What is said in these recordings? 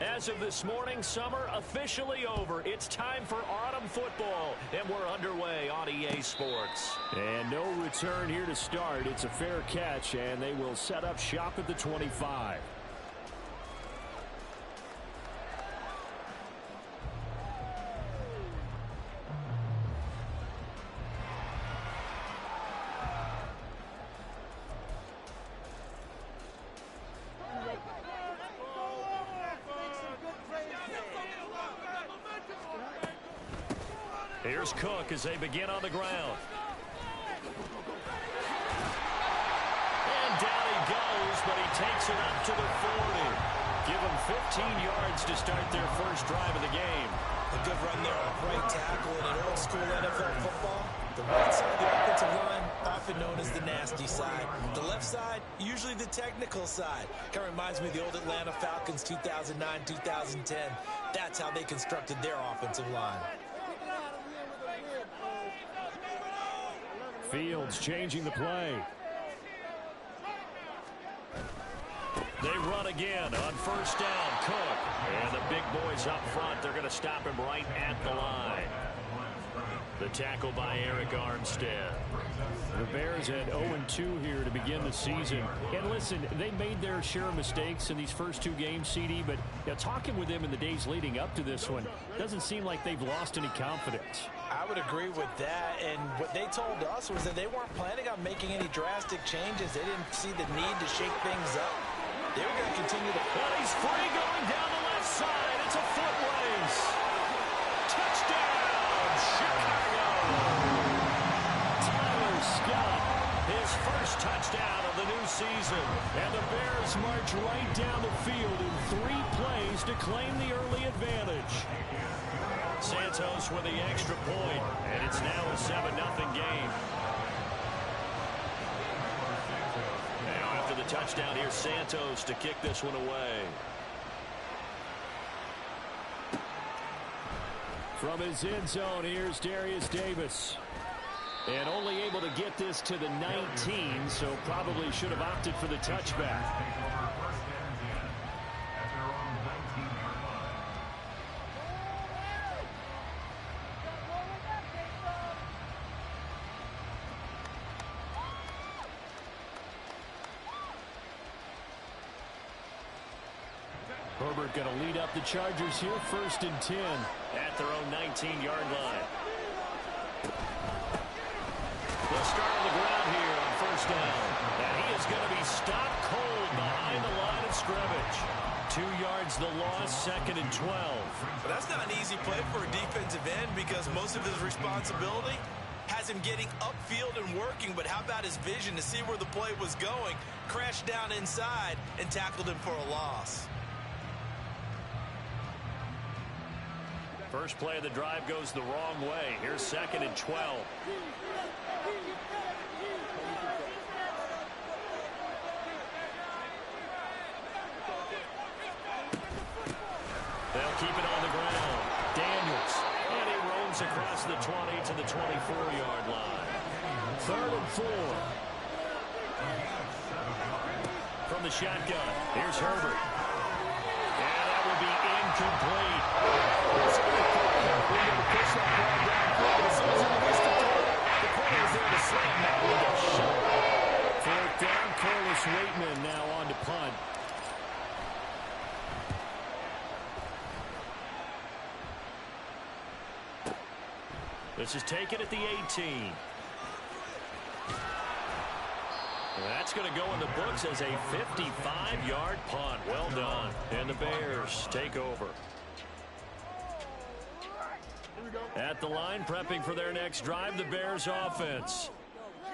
As of this morning, summer officially over. It's time for autumn football, and we're underway on EA Sports. And no return here to start. It's a fair catch, and they will set up shop at the 25. Here's Cook as they begin on the ground. And down he goes, but he takes it up to the 40. Give them 15 yards to start their first drive of the game. A good run there off right tackle in an old-school NFL football. The right side of the offensive line, often known as the nasty side. The left side, usually the technical side. Kind of reminds me of the old Atlanta Falcons 2009-2010. That's how they constructed their offensive line. Fields changing the play. They run again on first down. Cook. And the big boys up front, they're going to stop him right at the line. The tackle by Eric Armstead. The Bears had 0-2 here to begin the season. And listen, they made their share of mistakes in these first two games, CD, but talking with them in the days leading up to this one, doesn't seem like they've lost any confidence. I would agree with that, and what they told us was that they weren't planning on making any drastic changes. They didn't see the need to shake things up. They were going to continue to... Well, he's free going down the left side. It's a foot race. Touchdown, Chicago. Tyler Scott. His first touchdown of the new season. And the Bears march right down the field in 3 plays to claim the early advantage. Santos with the extra point, and it's now a 7-0 game. Now after the touchdown, here's Santos to kick this one away. From his end zone, here's Darius Davis. And only able to get this to the 19, so probably should have opted for the touchback. Herbert going to lead up the Chargers here, 1st and 10. At their own 19-yard line. They'll start on the ground here on first down. And he is going to be stopped cold behind the line of scrimmage. 2 yards the loss, 2nd and 12. But that's not an easy play for a defensive end because most of his responsibility has him getting upfield and working, but how about his vision to see where the play was going, crashed down inside, and tackled him for a loss. First play of the drive goes the wrong way. Here's 2nd and 12. They'll keep it on the ground. Daniels. And he roams across the 20 to the 24-yard line. 3rd and 4. From the shotgun, here's Herbert. And that will be incomplete. Fourth down, Corliss Waitman now on to punt. This is taken at the 18. That's going to go in the books as a 55-yard punt. Well done. And the Bears take over. At the line, prepping for their next drive, the Bears offense.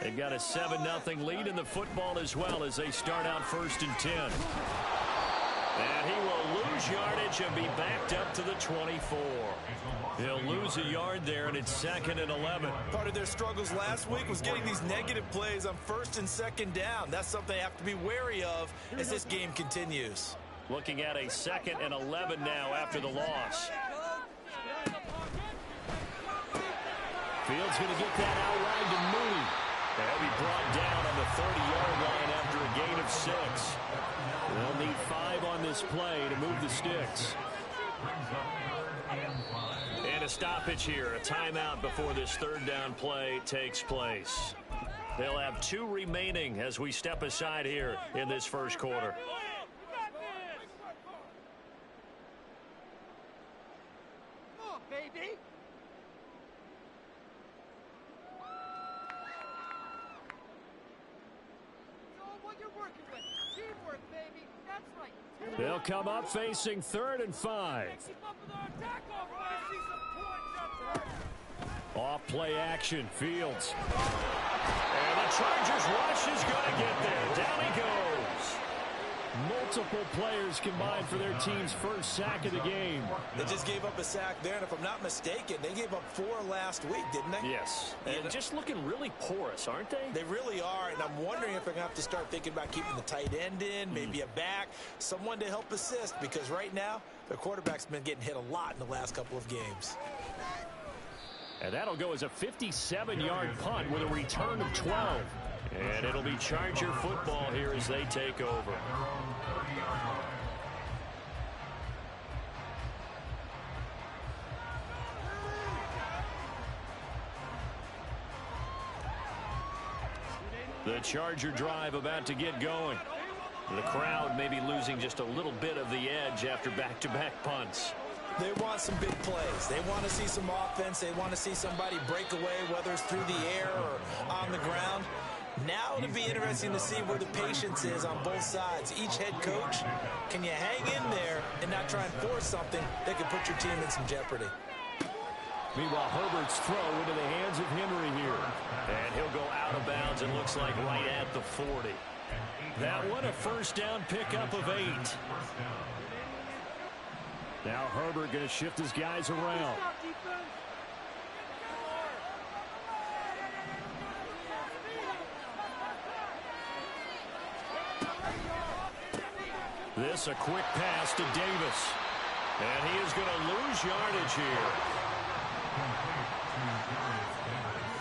They've got a 7-0 lead in the football as well as they start out 1st and 10. And he will lose yardage and be backed up to the 24. He'll lose a yard there, and it's 2nd and 11. Part of their struggles last week was getting these negative plays on 1st and 2nd down. That's something they have to be wary of as this game continues. Looking at a 2nd and 11 now after the loss. Fields going to get that out wide to Mooney. They'll be brought down on the 30-yard line after a gain of 6. They'll need 5 on this this play to move the sticks. And a stoppage here, a timeout before this third down play takes place. They'll have 2 remaining as we step aside here in this first quarter. Come on, baby. What you're working with. Teamwork, baby. That's right. They'll come up facing 3rd and 5. Off play action, Fields. And the Chargers rush is going to get there. Down he goes. Multiple players combined for their team's first sack of the game. They just gave up a sack there, and if I'm not mistaken, they gave up 4 last week, didn't they? Yes. And just looking really porous, aren't they? They really are, and I'm wondering if they're going to have to start thinking about keeping the tight end in, maybe a back, someone to help assist, because right now, their quarterback's been getting hit a lot in the last couple of games. And that'll go as a 57-yard punt with a return of 12. And it'll be Charger football here as they take over. The Charger drive about to get going. The crowd may be losing just a little bit of the edge after back-to-back punts. They want some big plays. They want to see some offense. They want to see somebody break away, whether it's through the air or on the ground. Now it'll be interesting to see where the patience is on both sides. Each head coach, can you hang in there and not try and force something that could put your team in some jeopardy? Meanwhile, Herbert's throw into the hands of Henry here. And he'll go out of bounds, it looks like right at the 40. That one a first down pickup of 8. Now Herbert going to shift his guys around. This a quick pass to Davis. And he is going to lose yardage here.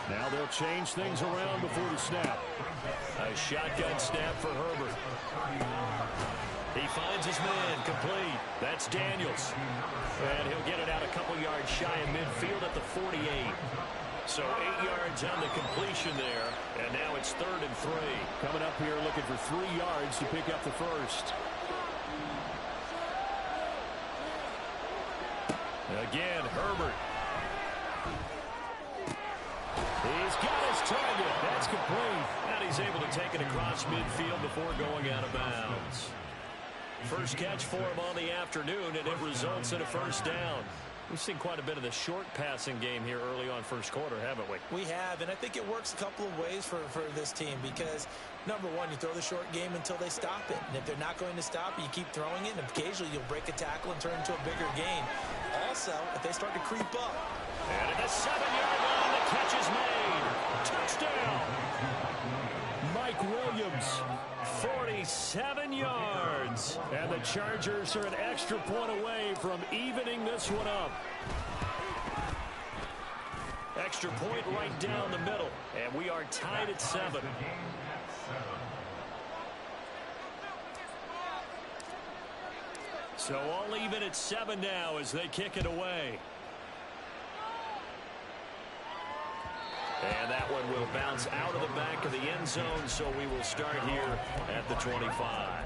Now they'll change things around before the snap. A shotgun snap for Herbert. He finds his man complete. That's Daniels. And he'll get it out a couple yards shy of midfield at the 48. So 8 yards on the completion there. And now it's 3rd and 3. Coming up here looking for 3 yards to pick up the first. Again, Herbert. He's got his target. That's complete. And he's able to take it across midfield before going out of bounds. First catch for him on the afternoon, and it results in a first down. We've seen quite a bit of the short passing game here early on first quarter, haven't we? We have, and I think it works a couple of ways for this team because, number one, you throw the short game until they stop it. And if they're not going to stop it, you keep throwing it, and occasionally you'll break a tackle and turn it into a bigger gain. Also, if they start to creep up. And at the 7-yard line, the catch is made. Touchdown! Mike Williams. 47 yards. And the Chargers are an extra point away from evening this one up. Extra point right down the middle. And we are tied at 7. So all even at 7 now as they kick it away. And that one will bounce out of the back of the end zone, so we will start here at the 25.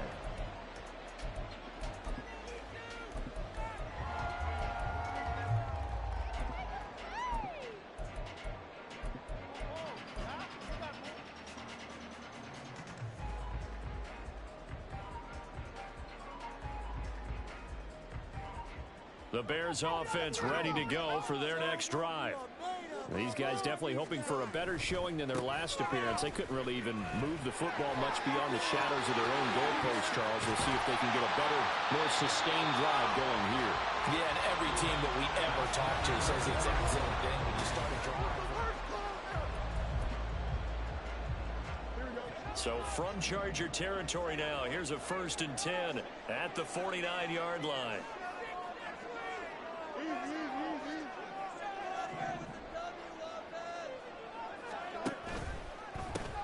The Bears offense ready to go for their next drive. These guys definitely hoping for a better showing than their last appearance. They couldn't really even move the football much beyond the shadows of their own goalpost, Charles. We'll see if they can get a better, more sustained drive going here. Yeah, and every team that we ever talk to says the exact same thing when you start a drive. So from Charger territory now, here's a 1st and 10 at the 49-yard line.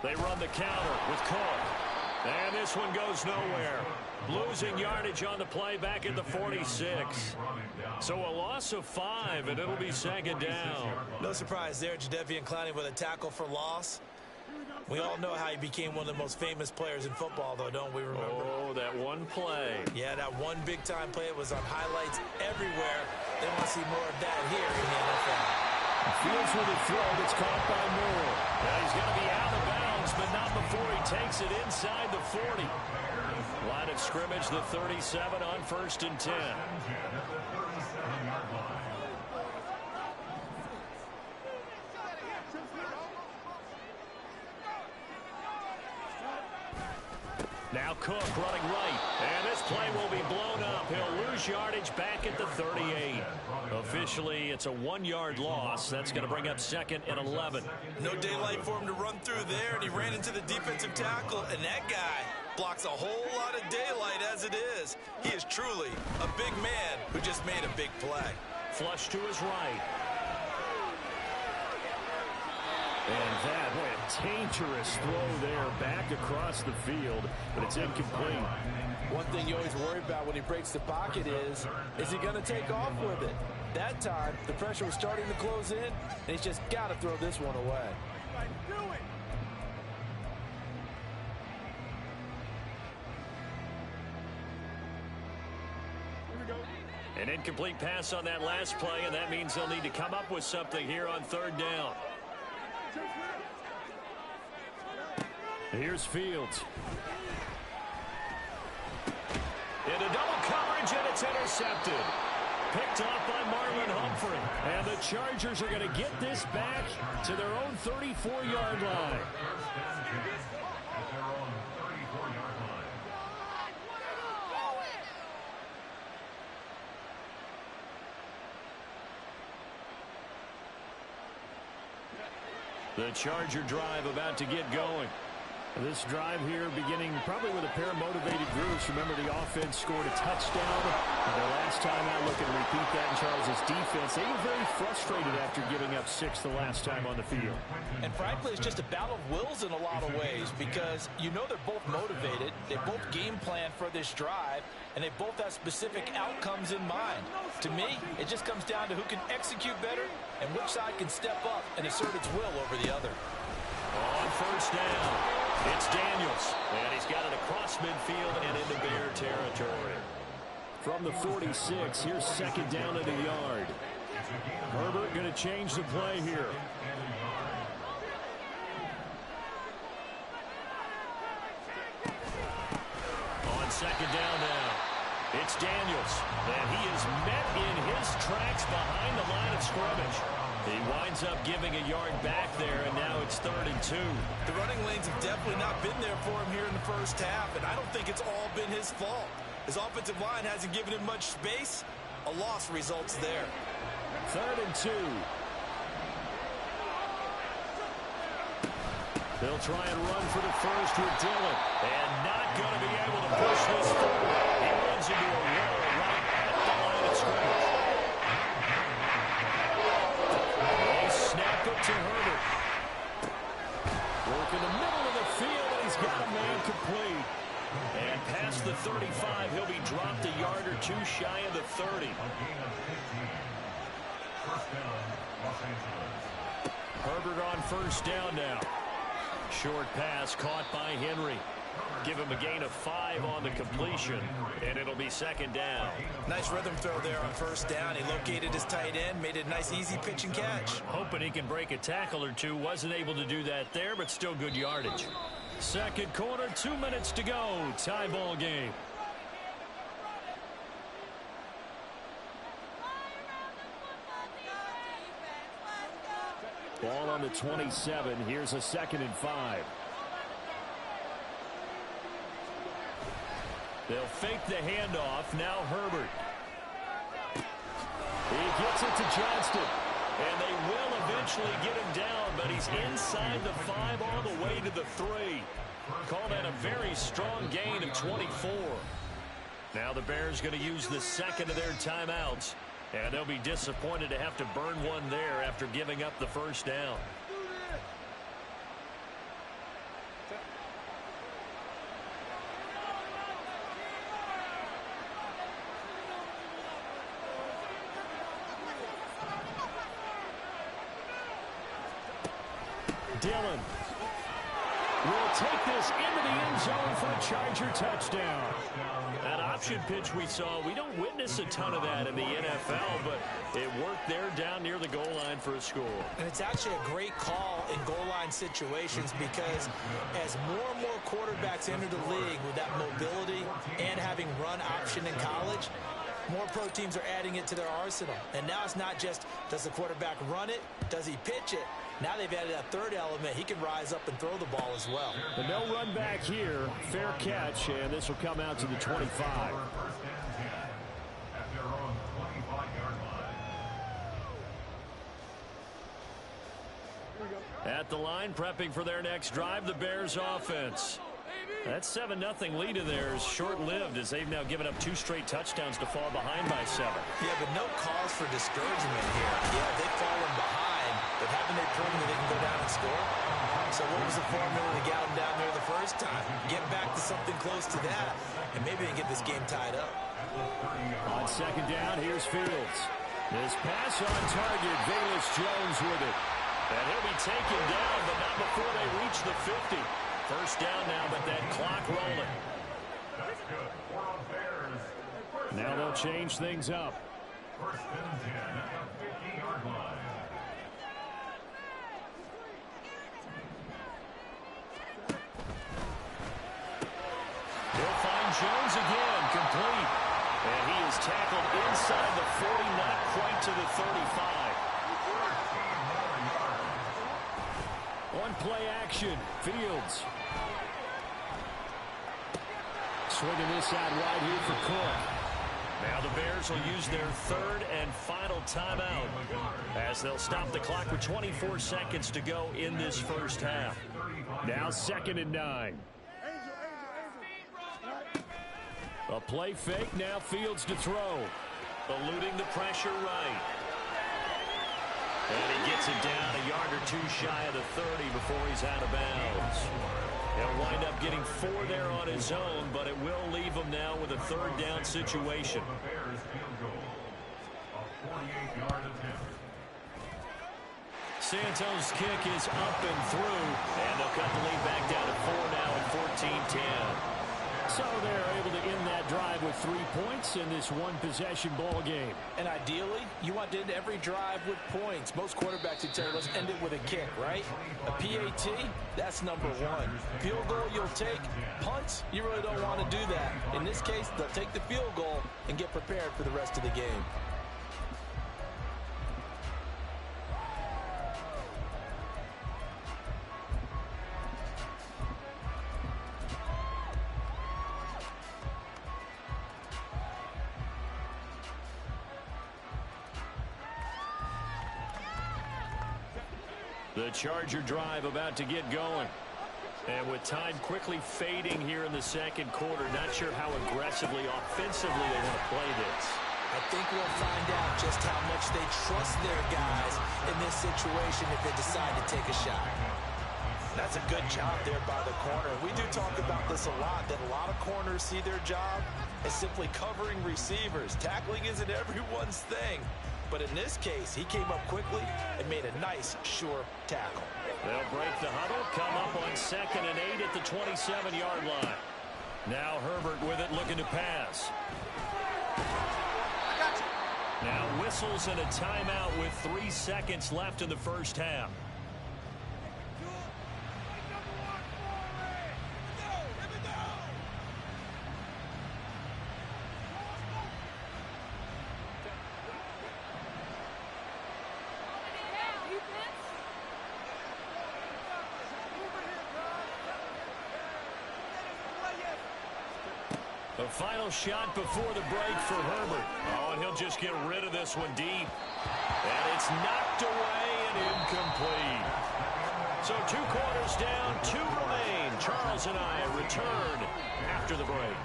They run the counter with KOM. And this one goes nowhere. Losing yardage on the play back at the 46. So a loss of 5, and it'll be second down. No surprise there, Jadeveon Clowney with a tackle for loss. We all know how he became one of the most famous players in football, though, don't we remember? Oh, that one play. Yeah, that one big-time play was on highlights everywhere. They want to see more of that here in the NFL. Fields with a throw that's caught by Moore. Now he's going to be out of bounds, but not before he takes it inside the 40. Line of scrimmage, the 37 on 1st and 10. Now Cook running right, and this play will be blown up. He'll lose yardage back at the 38. Officially, it's a 1-yard loss. That's going to bring up 2nd and 11. No daylight for him to run through there, and he ran into the defensive tackle, and that guy blocks a whole lot of daylight as it is. He is truly a big man who just made a big play. Flush to his right. And that, boy, a dangerous throw there back across the field, but it's incomplete. One thing you always worry about when he breaks the pocket is he going to take off with it? That time, the pressure was starting to close in, and he's just got to throw this one away. An incomplete pass on that last play, and that means they'll need to come up with something here on 3rd down. Here's Fields. Into double coverage, and it's intercepted. Picked off by Marlon Humphrey. And the Chargers are going to get this back to their own 34-yard line. The Charger drive about to get going. This drive here beginning probably with a pair of motivated groups. Remember, the offense scored a touchdown. Their last time out, looking to repeat that in Charles' defense. They were very frustrated after giving up 6 the last time on the field. And frankly, it's just a battle of wills in a lot of ways because you know they're both motivated. They both game plan for this drive, and they both have specific outcomes in mind. To me, it just comes down to who can execute better and which side can step up and assert its will over the other. On 1st down, it's Daniels, and he's got it across midfield and into Bear territory. From the 46, here's 2nd down at a yard. Herbert going to change the play here. On 2nd down now, it's Daniels, and he is met in his tracks behind the line of scrimmage. He winds up giving a yard back there, and now it's 3rd and 2. The running lanes have definitely not been there for him here in the first half, and I don't think it's all been his fault. His offensive line hasn't given him much space. A loss results there. 3rd and 2. They'll try and run for the first with Dillon, and not going to be able to push this forward. He runs into a wall right at the line of scrimmage. Snap it to Herbert. Work in the middle of the field, and he's got a man complete. And past the 35, he'll be dropped a yard or two shy of the 30. Herbert on 1st down now. Short pass caught by Henry. Give him a gain of 5 on the completion, and it'll be 2nd down. Nice rhythm throw there on 1st down. He located his tight end, made it a nice, easy pitch and catch. Hoping he can break a tackle or two. Wasn't able to do that there, but still good yardage. 2nd quarter, 2 minutes to go. Tie ball game. Ball on the 27. Here's a 2nd and 5. They'll fake the handoff. Now Herbert. He gets it to Johnston. And they will eventually get him down, but he's inside the 5 all the way to the 3. Call that a very strong gain of 24. Now the Bears going to use the 2nd of their timeouts. And they'll be disappointed to have to burn one there after giving up the 1st down. 2 Dillon will take this into the end zone for a Charger touchdown. That option pitch we saw, we don't witness a ton of that in the NFL, but it worked there down near the goal line for a score. And it's actually a great call in goal line situations because as more and more quarterbacks enter the league with that mobility and having run option in college, more pro teams are adding it to their arsenal. And now it's not just, does the quarterback run it? Does he pitch it? Now they've added a third element. He can rise up and throw the ball as well. But no run back here. Fair catch, and this will come out to the 25. At the line, prepping for their next drive, the Bears offense. That 7-0 lead of theirs short-lived as they've now given up 2 straight touchdowns to fall behind by 7. Yeah, but no cause for discouragement here. Yeah, they've fallen behind, but haven't they proven that they can go down and score? So what was the formula to get them down there the first time? Get back to something close to that, and maybe they can get this game tied up. On second down, here's Fields. This pass on target, Velus Jones with it. And he'll be taken down, but not before they reach the 50. First down now, but that clock rolling. Now they'll change things up. First and 10 at the 50-yard line. He'll find Jones again, complete. And he is tackled inside the 40, not quite to the 35. On play action, Fields. Swinging this out wide here for Cook. Now the Bears will use their third and final timeout as they'll stop the clock with 24 seconds to go in this first half. Now 2nd and 9. A play fake, now Fields to throw. Eluding the pressure right. And he gets it down a yard or 2 shy of the 30 before he's out of bounds. He'll wind up getting 4 there on his own, but it will leave him now with a 3rd down situation. Santos' kick is up and through, and they'll cut the lead back down to 4 now at 14-10. So they're able to end that drive with 3 points in this one-possession ball game. And ideally, you want to end every drive with points. Most quarterbacks would tell you, let's end it with a kick, right? A PAT, that's number 1. Field goal, you'll take. Punts, you really don't want to do that. In this case, they'll take the field goal and get prepared for the rest of the game. The Charger drive about to get going. And with time quickly fading here in the second quarter, not sure how aggressively, offensively they want to play this. I think we'll find out just how much they trust their guys in this situation if they decide to take a shot. That's a good job there by the corner. We do talk about this a lot, that a lot of corners see their job as simply covering receivers. Tackling isn't everyone's thing. But in this case, he came up quickly and made a nice, sure tackle. They'll break the huddle, come up on 2nd and 8 at the 27-yard line. Now Herbert with it, looking to pass. Now whistles and a timeout with 3 seconds left in the first half. The final shot before the break for Herbert. Oh, and he'll just get rid of this one deep. And it's knocked away and incomplete. So 2 quarters down, 2 remain. Charles and I return after the break.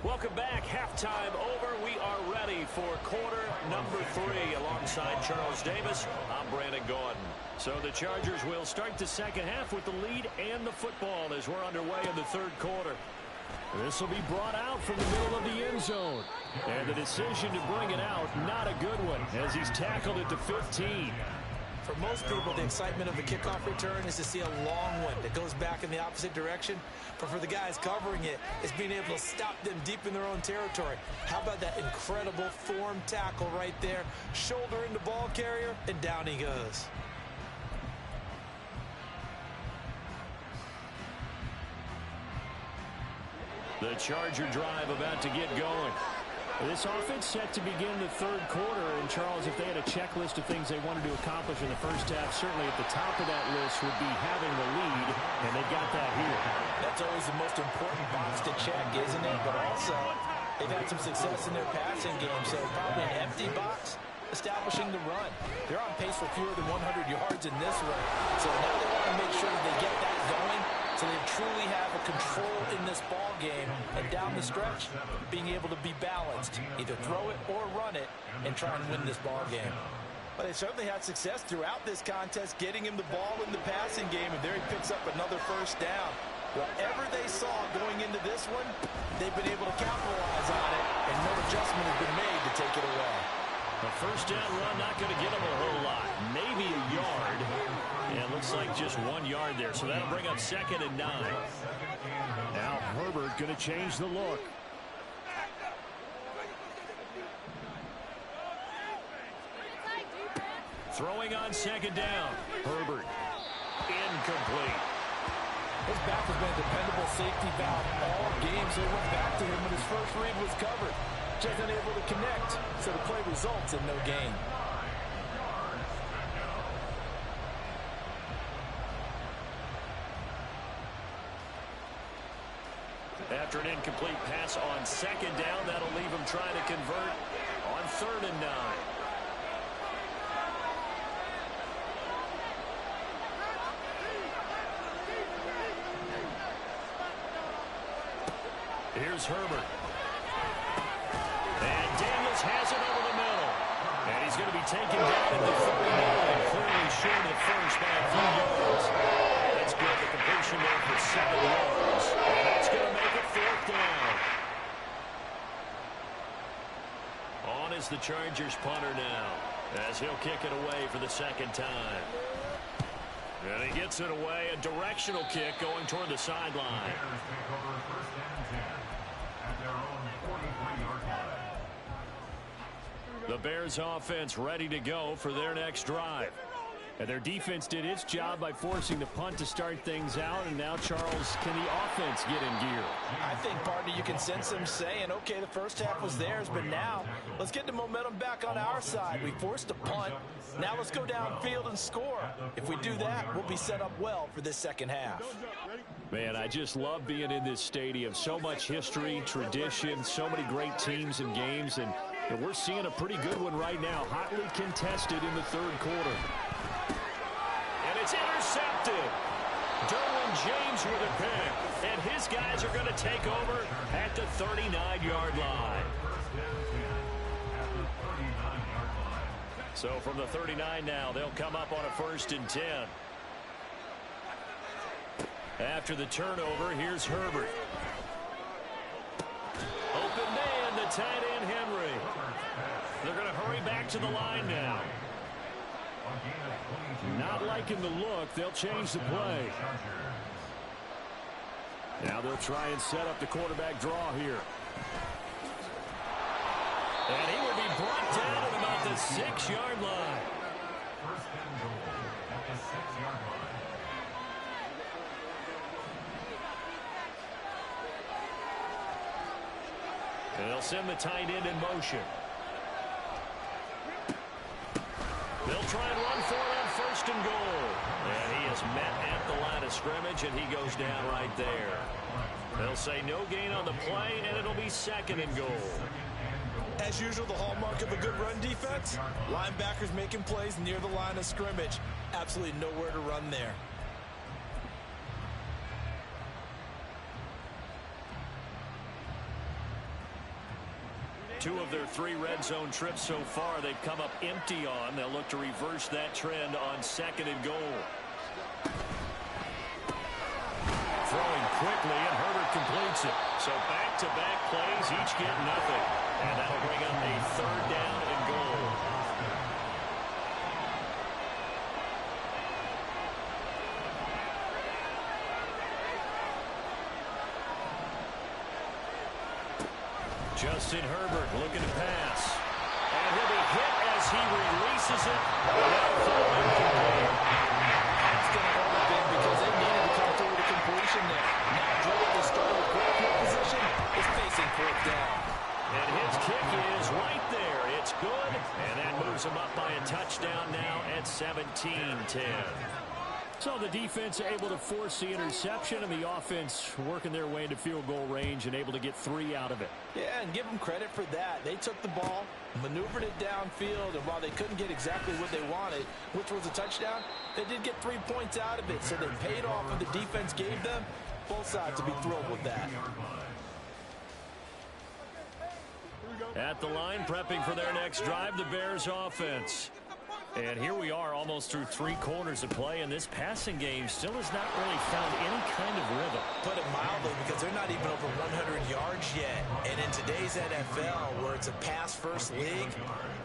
Welcome back. Halftime over. We are ready for quarter number 3 alongside Charles Davis. I'm Brandon Gordon. So the Chargers will start the second half with the lead and the football as we're underway in the third quarter. This will be brought out from the middle of the end zone. And the decision to bring it out, not a good one, as he's tackled it to 15. For most people, the excitement of the kickoff return is to see a long one that goes back in the opposite direction. But for the guys covering it, it's being able to stop them deep in their own territory. How about that incredible form tackle right there? Shoulder into ball carrier, and down he goes. The Charger drive about to get going. This offense set to begin the third quarter. And, Charles, if they had a checklist of things they wanted to accomplish in the first half, certainly at the top of that list would be having the lead, and they got that here. That's always the most important box to check, isn't it? But also, they've had some success in their passing game, so probably an empty box, establishing the run. They're on pace for fewer than 100 yards in this one. So now they want to make sure that they get that going, so they truly have a control in this ball game, and down the stretch, being able to be balanced, either throw it or run it, and try and win this ball game. But they certainly had success throughout this contest, getting him the ball in the passing game, and there he picks up another first down. Whatever they saw going into this one, they've been able to capitalize on it, and no adjustment has been made to take it away. A first down run, not going to get him a whole lot. Maybe a yard. And it looks like just 1 yard there. So that'll bring up 2nd and 9. Now Herbert going to change the look. Throwing on 2nd down. Herbert. Incomplete. His back has been a dependable safety valve all game, so he went back to him when his first read was covered. Just unable to connect, so the play results in no gain. After an incomplete pass on 2nd down, that'll leave him trying to convert on 3rd and 9. Here's Herbert. And Daniels has it over the middle. And he's going to be taken down at the 39, clearly short at first by a few yards. That's good. The completion there for 7 yards. And that's going to make it 4th down. On is the Chargers punter now, as he'll kick it away for the 2nd time. And he gets it away, a directional kick going toward the sideline. The Bears offense ready to go for their next drive. And their defense did its job by forcing the punt to start things out. And now, Charles, can the offense get in gear? I think, partner, you can sense them saying, okay, the first half was theirs, but now let's get the momentum back on our side. We forced a punt. Now let's go downfield and score. If we do that, we'll be set up well for this second half. Man, I just love being in this stadium. So much history, tradition, so many great teams and games. And we're seeing a pretty good one right now, hotly contested in the third quarter. And it's intercepted. Derwin James with a pick. And his guys are going to take over at the 39-yard line. So from the 39 now, they'll come up on a 1st and 10. After the turnover, here's Herbert. Open man, the tight end Henry. They're going to hurry back to the line now. Not liking the look. They'll change the play. Now they'll try and set up the quarterback draw here. And he will be brought down at about the 6-yard line. First and goal at the 6-yard line. And they'll send the tight end in motion. They'll try and run for it on 1st and goal. And he is met at the line of scrimmage, and he goes down right there. They'll say no gain on the play, and it'll be 2nd and goal. As usual, the hallmark of a good run defense, linebackers making plays near the line of scrimmage. Absolutely nowhere to run there. Two of their 3 red zone trips so far, they've come up empty on. They'll look to reverse that trend on 2nd and goal. Throwing quickly, and Herbert completes completes it. So back-to-back plays, each get nothing. And that'll bring up a third down and goal. Justin Herbert looking to pass. And he'll be hit as he releases it. That's going to hurt a bit because they needed to come through with a completion there. Now Drew, the starter of great field position, is facing fourth down. And his kick is right there. It's good. And that moves him up by a touchdown now at 17-10. So the defense able to force the interception, and the offense working their way into field goal range and able to get 3 out of it. Yeah, and give them credit for that. They took the ball, maneuvered it downfield, and while they couldn't get exactly what they wanted, which was a touchdown, they did get 3 points out of it. So they paid off what the defense gave them. Both sides to be thrilled with that. At the line, prepping for their next drive, the Bears offense. And here we are almost through 3 quarters of play, and this passing game still has not really found any kind of rhythm. Put it mildly, because they're not even over 100 yards yet. And in today's NFL, where it's a pass-first league,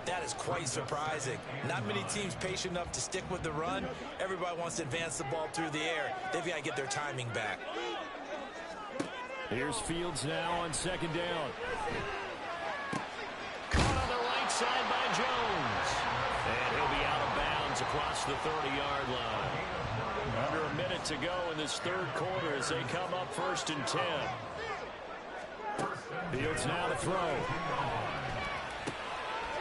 that is quite surprising. Not many teams patient enough to stick with the run. Everybody wants to advance the ball through the air. They've got to get their timing back. Here's Fields now on second down. Caught on the right side by Jones. And he'll be out of bounds across the 30-yard line. Under a minute to go in this third quarter as they come up 1st and 10. Fields now to throw.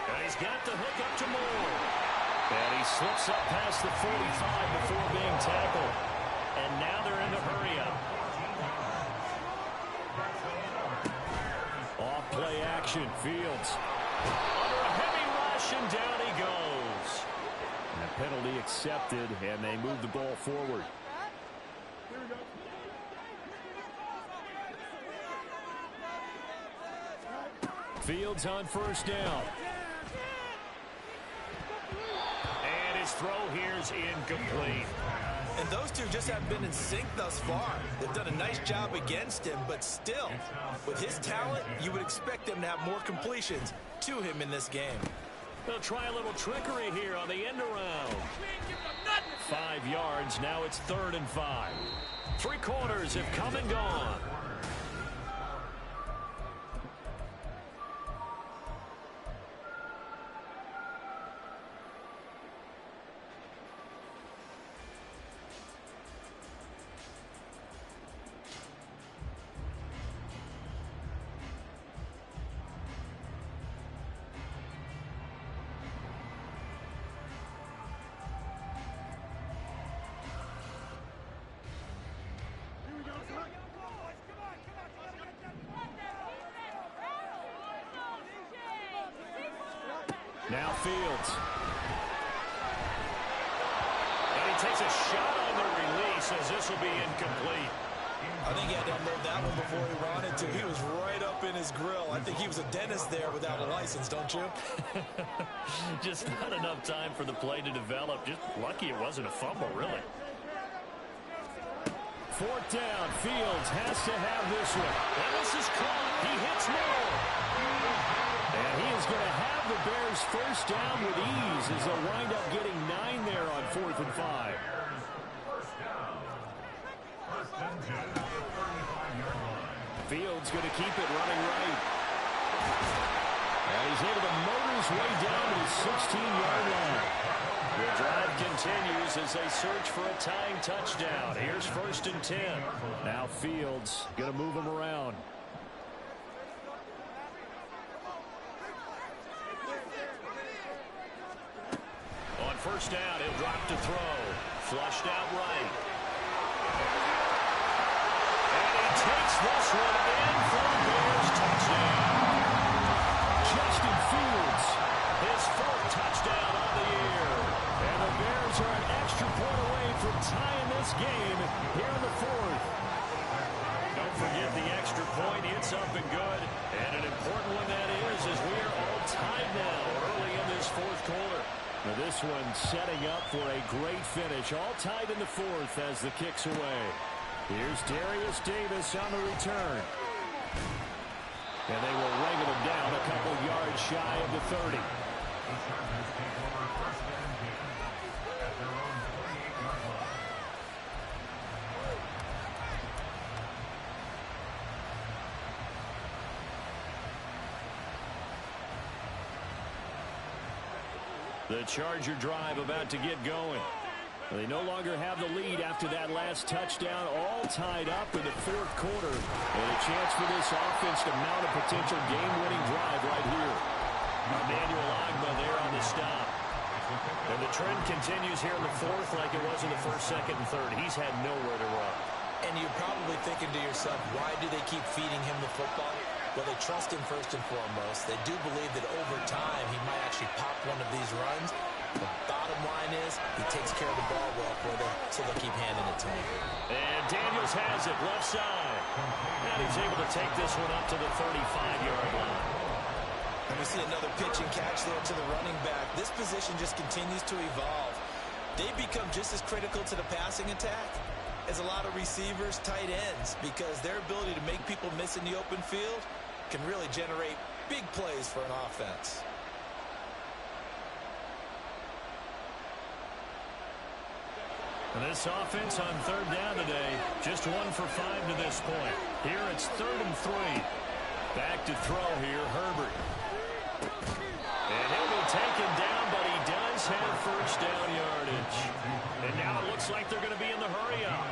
And he's got the hook up to Moore. And he slips up past the 45 before being tackled. And now they're in the hurry-up. Off play action. Fields. Under a heavy rush, and down he goes. And a penalty accepted, and they move the ball forward. Fields on first down. And his throw here is incomplete. And those two just haven't been in sync thus far. They've done a nice job against him, but still, with his talent, you would expect them to have more completions to him in this game. They'll try a little trickery here on the end around. 5 yards, now it's 3rd and 5. 3 quarters have come and gone. Now Fields. And he takes a shot on the release as this will be incomplete. I think he had to unload that one before he wanted to. He was right up in his grill. I think he was a dentist there without a license, don't you? Just not enough time for the play to develop. Just lucky it wasn't a fumble, really. 4th down. Fields has to have this one. And this is caught. He hits Moore. And he is going to have the Bears first down with ease as they'll wind up getting 9 there on 4th and 5. Fields going to keep it running right. And he's able to motor his way down to the 16-yard line. The drive continues as they search for a tying touchdown. Here's 1st and 10. Now Fields going to move him around. On 1st down, he'll drop to throw. Flushed out right. And he takes this one in for the Bears touchdown. Justin Fields. His 4th touchdown on the year. And the Bears are an extra point away from tying this game here in the 4th. Don't forget the extra point. It's up and good. And an important one that is, as we are all tied now early in this 4th quarter. Now this one setting up for a great finish. All tied in the 4th as the kick's away. Here's Darius Davis on the return. And they will wrangle them down a couple yards shy of the 30. The Chargers take over first and 10 at their own 48-yard line. The Charger drive about to get going. They no longer have the lead after that last touchdown, all tied up in the fourth quarter. And a chance for this offense to mount a potential game-winning drive right here. Emmanuel Agba there on the stop. And the trend continues here in the fourth like it was in the first, second, and third. He's had nowhere to run. And you're probably thinking to yourself, why do they keep feeding him the football? Well, they trust him first and foremost. They do believe that over time he might actually pop one of these runs. The bottom line is he takes care of the ball well for them, so they'll keep handing it to him. And Daniels has it left side. And he's able to take this one up to the 35-yard line. And we see another pitch and catch there to the running back. This position just continues to evolve. They become just as critical to the passing attack as a lot of receivers, tight ends, because their ability to make people miss in the open field can really generate big plays for an offense. And this offense on third down today, just 1 for 5 to this point. Here it's 3rd and 3. Back to throw here, Herbert. And he'll be taken down, but he does have first down yardage. And now it looks like they're going to be in the hurry-up.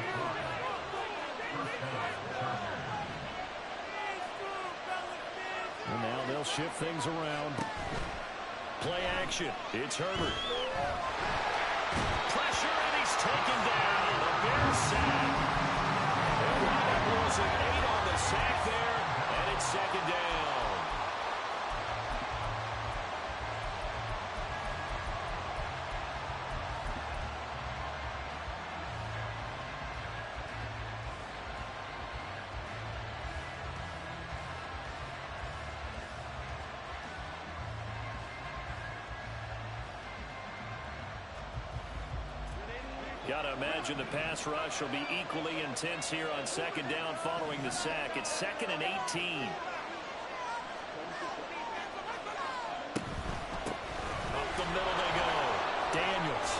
And now they'll shift things around. Play action. It's Herbert. Pressure, and he's taken down. The Bears sack. They'll wind up losing 8 on the sack there, and it's 2nd down. Got to imagine the pass rush will be equally intense here on 2nd down following the sack. It's 2nd and 18. Up the middle they go. Daniels.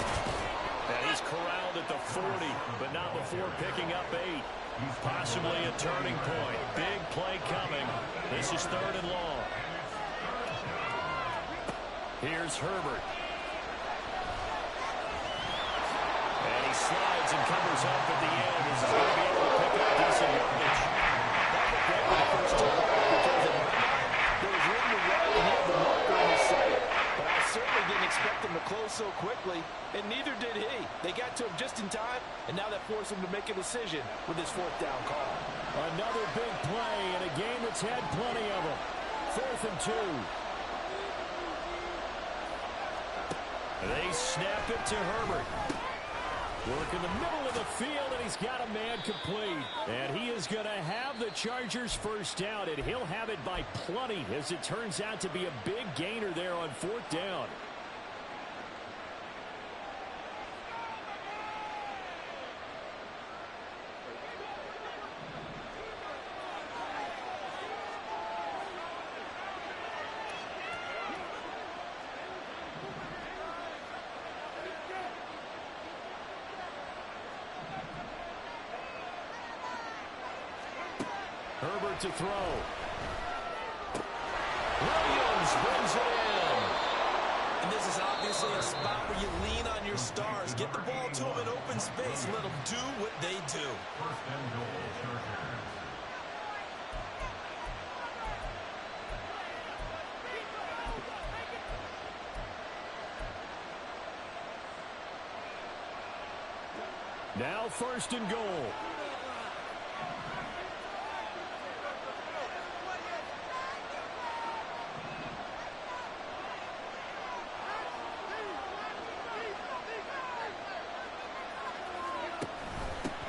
And he's corralled at the 40, but not before picking up 8. Possibly a turning point. Big play coming. This is 3rd and long. Here's Herbert. And he slides and covers up at the end. He's going to be able to pick up decent yardage. That looked great with the first time because in my mind, there was room to run and he had the marker in his sight. But I certainly didn't expect him to close so quickly, and neither did he. They got to him just in time, and now that forced him to make a decision with his 4th down call. Another big play in a game that's had plenty of them. 4th and 2. They snap it to Herbert. Work in the middle of the field, and he's got a man complete. And he is going to have the Chargers first down, and he'll have it by plenty, as it turns out to be a big gainer there on 4th down. Herbert to throw. Williams brings it in. And this is obviously a spot where you lean on your stars. Get the ball to them in open space. Let them do what they do. 1st and goal, Chargers. Now 1st and goal.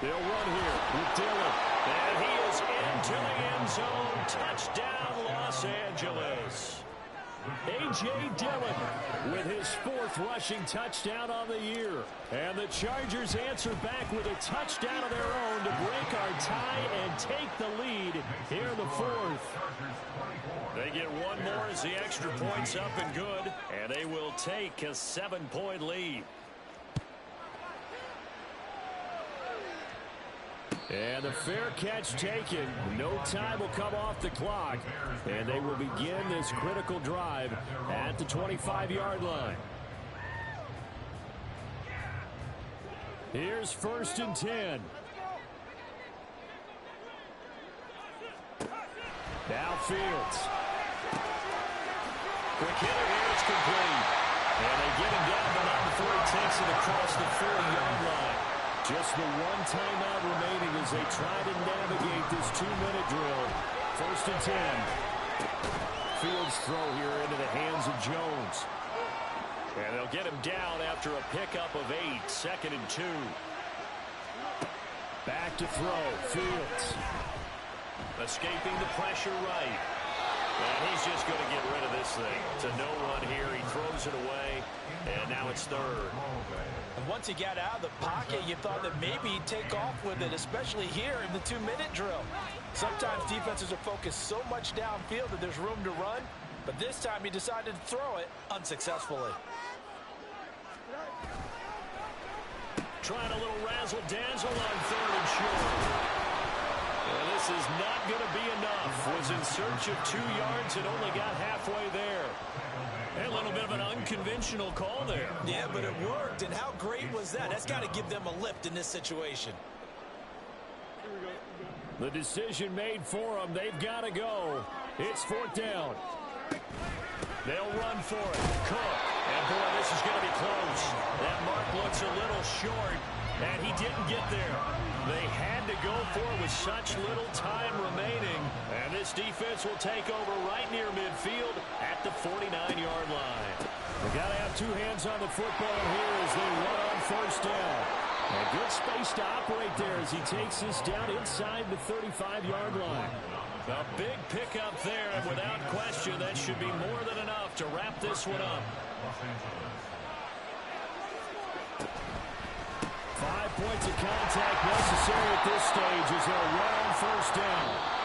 They'll run here with Dillon. And he is into the end zone. Touchdown, Los Angeles. A.J. Dillon with his 4th rushing touchdown on the year. And the Chargers answer back with a touchdown of their own to break our tie and take the lead here in the 4th. They get one more as the extra point's up and good, and they will take a 7-point lead. And the fair catch taken. No time will come off the clock. And they will begin this critical drive at the 25-yard line. Here's 1st and 10. Now Fields. Quick hitter here, it's complete. And they get him down, but not before he takes it across the 40-yard line. Just the one timeout remaining as they try to navigate this 2-minute drill. 1st and 10. Fields throw here into the hands of Jones. And they'll get him down after a pickup of 8. 2nd and 2. Back to throw. Fields. Escaping the pressure right. And he's just going to get rid of this thing. To no one here. He throws it away. And now it's 3rd. And once he got out of the pocket, you thought that maybe he'd take off with it, especially here in the 2-minute drill. Sometimes defenses are focused so much downfield that there's room to run, but this time he decided to throw it unsuccessfully. Trying a little razzle-dazzle on 3rd and short. And this is not going to be enough. Was in search of 2 yards and only got halfway there. A little bit of an unconventional call there. Yeah, but it worked, and how great was that? That's got to give them a lift in this situation. The decision made for them. They've got to go. It's 4th down. They'll run for it. Cook. And, boy, this is going to be close. That mark looks a little short, and he didn't get there. They had to go for it with such little time remaining. And this defense will take over right near midfield at the 49-yard line. They got to have 2 hands on the football here as they run on 1st down. And good space to operate there as he takes this down inside the 35-yard line. A big pickup there, and without question, that should be more than enough to wrap this one up. 5 points of contact necessary at this stage as they'll run on 1st down.